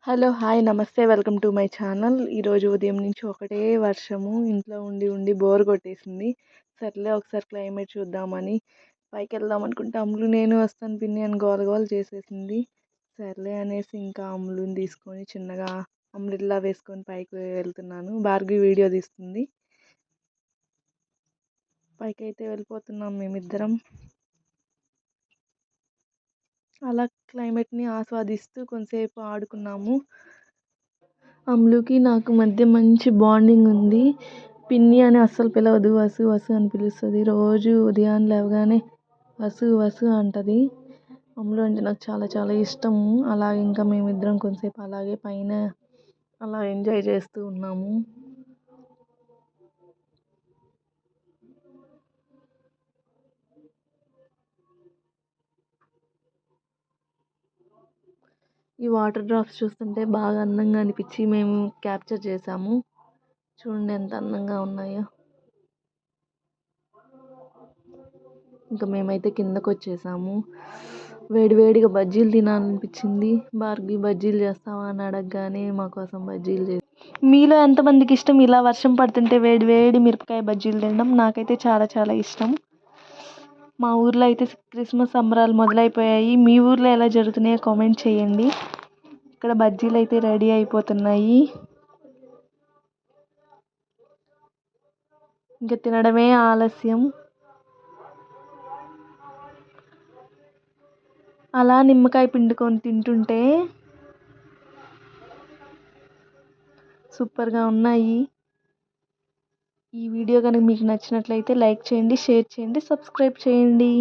Hello! Hi! నమస్తే. Welcome to my channel. ఈరోజు ఉదయం నుంచి ఒకటే వర్షము. ఇంట్లో ఉండి ఉండి బోర్ కొట్టేసింది. సర్లే ఒకసారి క్లైమేట్ చూద్దామని పైకెళ్దాం అనుకుంటే నేను వస్తాను పిన్ని అని గోల గోల చేసేసింది. సర్లే అనేసి ఇంకా అమ్ములుని తీసుకొని చిన్నగా అంబ్రెల్లా వేసుకొని పైకి వెళ్తున్నాను. భార్గవి వీడియో తీస్తుంది. పైకైతే వెళ్ళిపోతున్నాం మేమిద్దరం. అలా క్లైమేట్ని ఆస్వాదిస్తూ కొంతసేపు ఆడుకున్నాము. అమ్ములుకి నాకు మధ్య మంచి బాండింగ్ ఉంది. పిన్ని అని అస్సలు పిలవదు, వసు వసు అని పిలుస్తుంది. రోజు ఉదయాన్నే లేవగానే వసు వసు అంటది. అమ్ములు అంటే నాకు చాలా చాలా ఇష్టము. అలాగే ఇంకా మేమిద్దరం కొంతసేపు అలాగే పైన అలా ఎంజాయ్ చేస్తూ ఉన్నాము. ఈ వాటర్ డ్రాప్స్ చూస్తుంటే బాగా అందంగా అనిపించి మేము క్యాప్చర్ చేసాము. చూడండి ఎంత అందంగా ఉన్నాయో. ఇంకా మేమైతే కిందకు వచ్చేసాము. వేడివేడిగా బజ్జీలు తినాలనిపించింది. భార్గవి బజ్జీలు చేస్తావా అని అడగగానే మా కోసం బజ్జీలు చేసి. మీలో ఎంతమందికి ఇష్టం ఇలా వర్షం పడుతుంటే వేడి వేడి మిరపకాయ బజ్జీలు తినడం? నాకైతే చాలా చాలా ఇష్టం. మా ఊర్లో అయితే క్రిస్మస్ సంబరాలు మొదలైపోయాయి. మీ ఊర్లో ఎలా జరుగుతున్నాయో కామెంట్ చేయండి. ఇక్కడ బజ్జీలు అయితే రెడీ అయిపోతున్నాయి. ఇంకా తినడమే ఆలస్యం. అలా నిమ్మకాయ పిండుకొని తింటుంటే సూపర్గా ఉన్నాయి. ఈ వీడియో కనుక మీకు నచ్చినట్లయితే లైక్ చేయండి, షేర్ చేయండి, సబ్స్క్రైబ్ చేయండి.